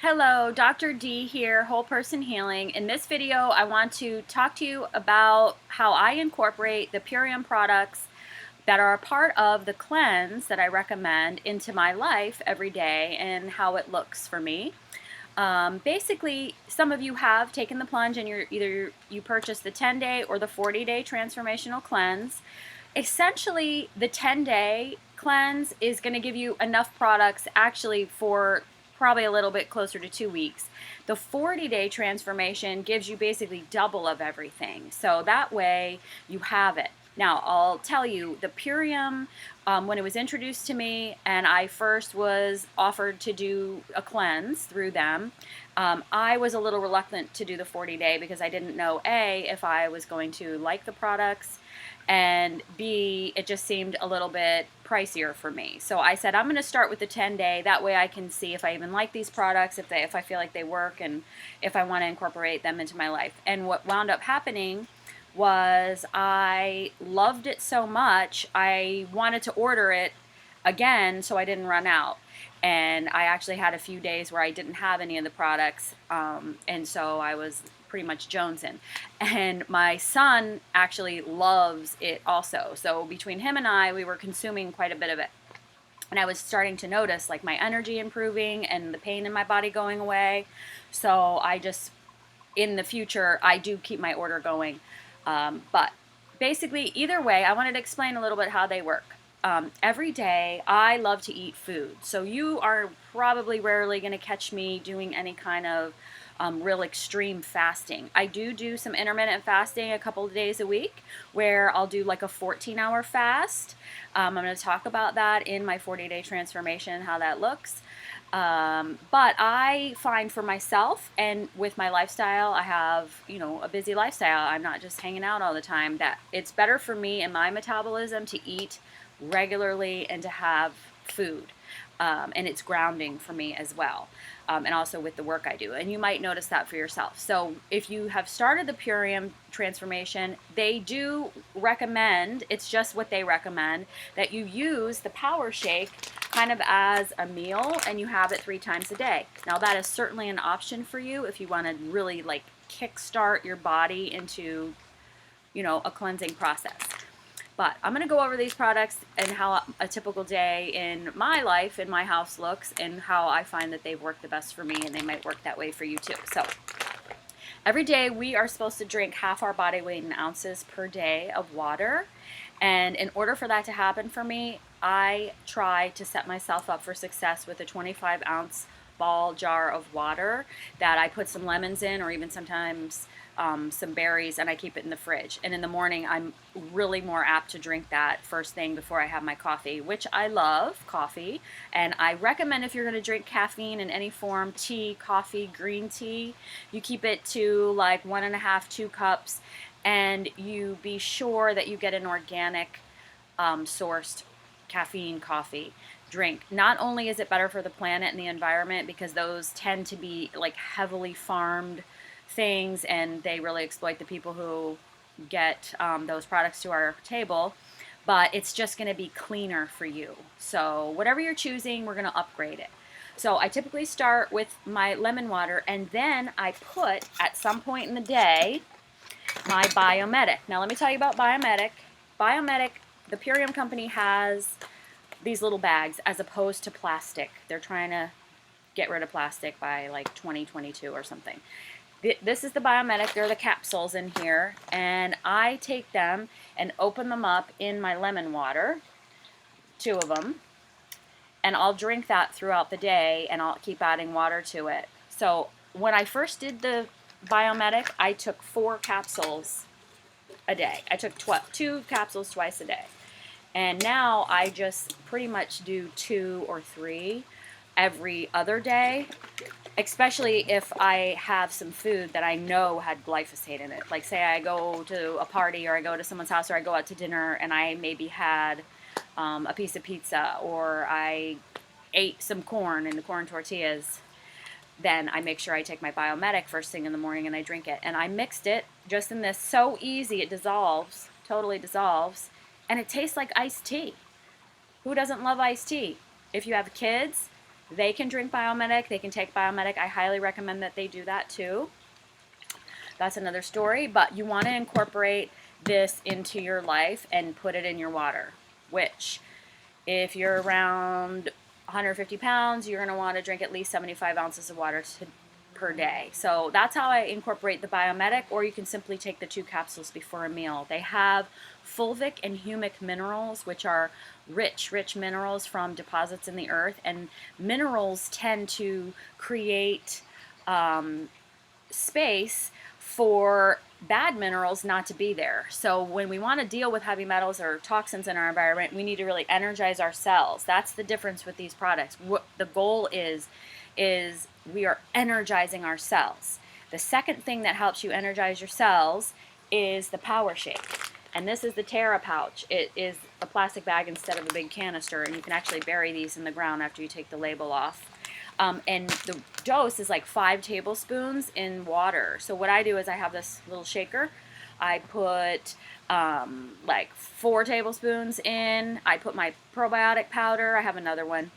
Hello, Dr. D here, Whole Person Healing. In this video, I want to talk to you about how I incorporate the Purium products that are a part of the cleanse that I recommend into my life every day and how it looks for me. Basically, some of you have taken the plunge and you purchased the 10-day or the 40-day transformational cleanse. Essentially, the 10-day cleanse is going to give you enough products actually for probably a little bit closer to 2 weeks. The 40-day transformation gives you basically double of everything. So that way you have it. Now, I'll tell you, the Purium, when it was introduced to me and I first was offered to do a cleanse through them, I was a little reluctant to do the 40-day because I didn't know, A, if I was going to like the products, and B, it just seemed a little bit pricier for me. So I said, I'm going to start with the 10-day. That way I can see if I even like these products, if I feel like they work, and if I want to incorporate them into my life. And what wound up happening was I loved it so much, I wanted to order it again so I didn't run out. And I actually had a few days where I didn't have any of the products, and so I was pretty much jonesing. And my son actually loves it also. So between him and I, we were consuming quite a bit of it. And I was starting to notice like my energy improving and the pain in my body going away. So I just, in the future, I do keep my order going. But basically, either way, I wanted to explain a little bit how they work. Every day, I love to eat food. So you are probably rarely going to catch me doing any kind of real extreme fasting. I do some intermittent fasting a couple of days a week where I'll do like a 14-hour fast. I'm going to talk about that in my 40-day transformation, how that looks. But I find for myself and with my lifestyle, I have, a busy lifestyle. I'm not just hanging out all the time, that it's better for me and my metabolism to eat regularly and to have food. And it's grounding for me as well. And also with the work I do. And you might notice that for yourself. So if you have started the Purium transformation, they do recommend, it's just what they recommend, that you use the Power Shake kind of as a meal and you have it 3 times a day. Now that is certainly an option for you if you want to really like kickstart your body into, a cleansing process. But I'm going to go over these products and how a typical day in my life, in my house looks, and how I find that they've worked the best for me, and they might work that way for you too. So every day we are supposed to drink half our body weight in ounces per day of water. And in order for that to happen for me, I try to set myself up for success with a 25-ounce ball jar of water that I put some lemons in, or even sometimes some berries, and I keep it in the fridge. And in the morning, I'm really more apt to drink that first thing before I have my coffee, which I love coffee. And I recommend, if you're going to drink caffeine in any form, tea, coffee, green tea, you keep it to like 1.5, 2 cups, and you be sure that you get an organic sourced caffeine coffee drink. Not only is it better for the planet and the environment, because those tend to be like heavily farmed things and they really exploit the people who get those products to our table, but it's just going to be cleaner for you. So whatever you're choosing, we're going to upgrade it. So I typically start with my lemon water, and then I put at some point in the day my Biomedic. Now let me tell you about Biomedic. Biomedic, the Purium company, has these little bags as opposed to plastic. They're trying to get rid of plastic by like 2022 or something. This is the Biomedic. They're the capsules in here, and I take them and open them up in my lemon water, 2 of them, and I'll drink that throughout the day, and I'll keep adding water to it. So when I first did the Biomedic, I took 4 capsules a day. I took 2 capsules twice a day. And now I just pretty much do 2 or 3 every other day, especially if I have some food that I know had glyphosate in it. Like say I go to a party, or I go to someone's house, or I go out to dinner and I maybe had a piece of pizza, or I ate some corn in the corn tortillas. Then I make sure I take my Biomedic first thing in the morning and I drink it. And I mixed it just in this, so easy, it dissolves, totally dissolves, and it tastes like iced tea. Who doesn't love iced tea? If you have kids, They can drink Biomedic, they can take Biomedic. I highly recommend that they do that too. That's another story, but you want to incorporate this into your life and put it in your water, which if you're around 150 pounds, you're going to want to drink at least 75 ounces of water per day. So that's how I incorporate the Biomedic, or you can simply take the 2 capsules before a meal. They have fulvic and humic minerals, which are rich minerals from deposits in the earth, and minerals tend to create space for bad minerals not to be there. So when we want to deal with heavy metals or toxins in our environment, we need to really energize our cells. That's the difference with these products. What the goal is we are energizing our cells. The second thing that helps you energize your cells is the Power Shake. And this is the Terra pouch. It is a plastic bag instead of a big canister, and you can actually bury these in the ground after you take the label off. And the dose is like 5 tablespoons in water. So what I do is I have this little shaker. I put like 4 tablespoons in. I put my probiotic powder. I have another one.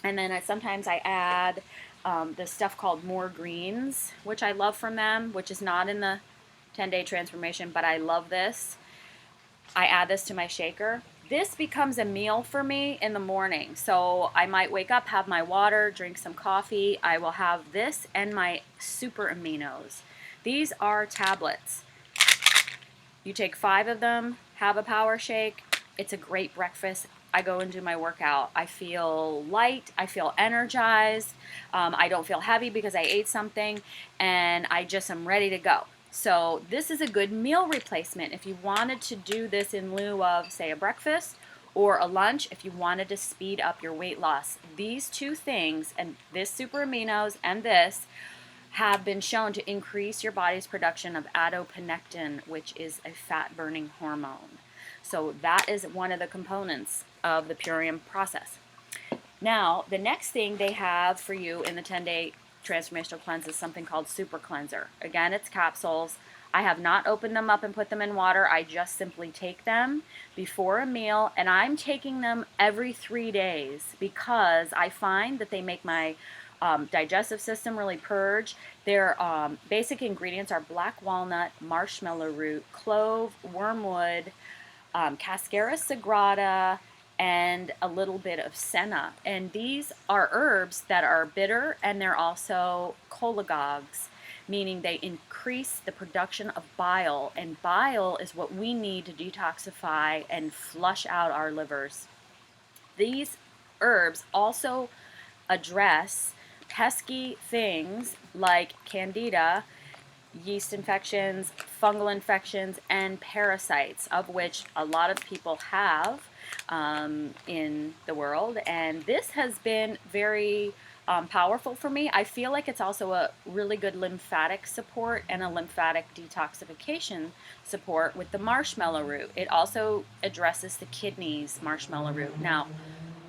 And then sometimes I add this stuff called More Greens, which I love from them, which is not in the 10-day transformation, but I love this. I add this to my shaker. This becomes a meal for me in the morning. So I might wake up, have my water, drink some coffee. I will have this and my Super Aminos. These are tablets. You take 5 of them, have a Power Shake. It's a great breakfast. I go and do my workout. I feel light. I feel energized. I don't feel heavy because I ate something, and I just am ready to go. So this is a good meal replacement if you wanted to do this in lieu of, say, a breakfast or a lunch, if you wanted to speed up your weight loss. These 2 things, and this Super Aminos and this, have been shown to increase your body's production of adiponectin, which is a fat-burning hormone. So that is one of the components of the Purium process. Now, the next thing they have for you in the 10-day transformational cleanse is something called Super Cleanse-R. Again, it's capsules. I have not opened them up and put them in water. I just simply take them before a meal, and I'm taking them every 3 days because I find that they make my digestive system really purge. Their basic ingredients are black walnut, marshmallow root, clove, wormwood, Cascara sagrada, and a little bit of senna. And these are herbs that are bitter, and they're also cholagogues, meaning they increase the production of bile, and bile is what we need to detoxify and flush out our livers. These herbs also address pesky things like candida, yeast infections, fungal infections, and parasites, of which a lot of people have in the world. And this has been very powerful for me. I feel like it's also a really good lymphatic support and a lymphatic detoxification support with the marshmallow root. It also addresses the kidneys, marshmallow root. Now,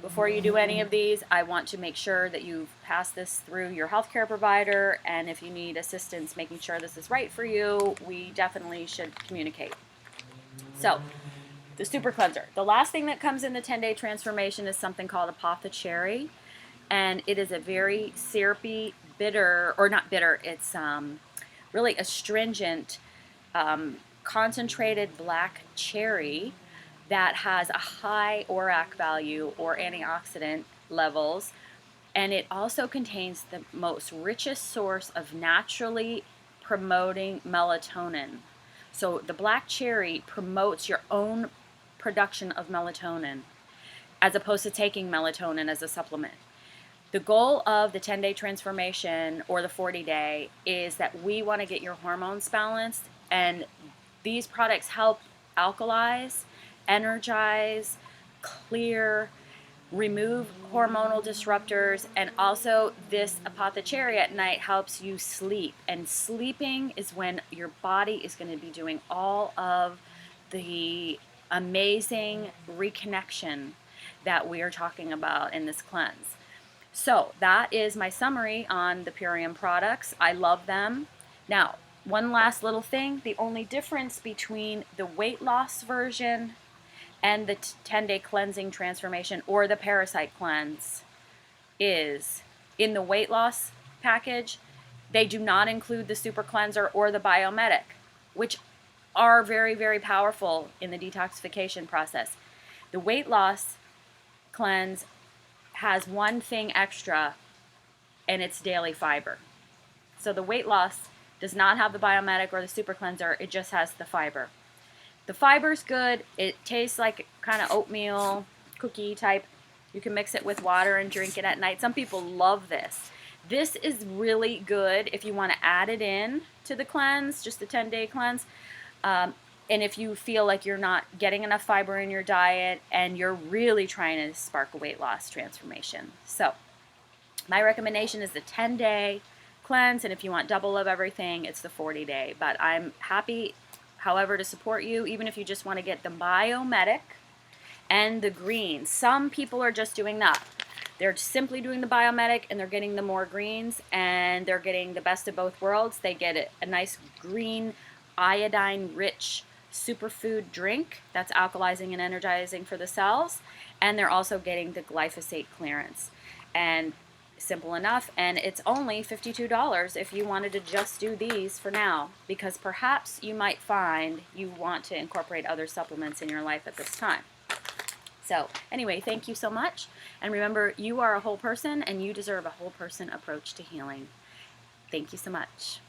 before you do any of these, I want to make sure that you've passed this through your healthcare provider, and if you need assistance making sure this is right for you, we definitely should communicate. So, the Super Cleanse-R. The last thing that comes in the 10-day transformation is something called apothecary, and it is a very syrupy, bitter, or not bitter, it's really astringent, concentrated black cherry that has a high ORAC value or antioxidant levels, and it also contains the most richest source of naturally promoting melatonin. So the black cherry promotes your own production of melatonin as opposed to taking melatonin as a supplement. The goal of the 10-day transformation or the 40-day is that we want to get your hormones balanced, and these products help alkalize, energize, clear, remove hormonal disruptors, and also this apothecary at night helps you sleep. And sleeping is when your body is going to be doing all of the amazing reconnection that we are talking about in this cleanse. So that is my summary on the Purium products. I love them. Now, one last little thing, the only difference between the weight loss version and the 10-day cleansing transformation or the parasite cleanse is in the weight loss package, they do not include the Super Cleanse-R or the Biomedic, which are very, very powerful in the detoxification process. The weight loss cleanse has one thing extra, and it's daily fiber. So the weight loss does not have the Biomedic or the Super Cleanse-R, it just has the fiber. The fiber's good. It tastes like kind of oatmeal cookie type. You can mix it with water and drink it at night. Some people love this. This is really good if you want to add it in to the cleanse, just the 10-day cleanse. And if you feel like you're not getting enough fiber in your diet and you're really trying to spark a weight loss transformation. So my recommendation is the 10-day cleanse, and if you want double of everything, it's the 40-day. But I'm happy, however, to support you, even if you just want to get the Biomedic and the greens. Some people are just doing that. They're simply doing the Biomedic and they're getting the more greens, and they're getting the best of both worlds. They get a nice green, iodine-rich superfood drink that's alkalizing and energizing for the cells, and they're also getting the glyphosate clearance. And simple enough, and it's only $52 if you wanted to just do these for now, because perhaps you might find you want to incorporate other supplements in your life at this time. So anyway, thank you so much, and remember, you are a whole person and you deserve a whole person approach to healing. Thank you so much.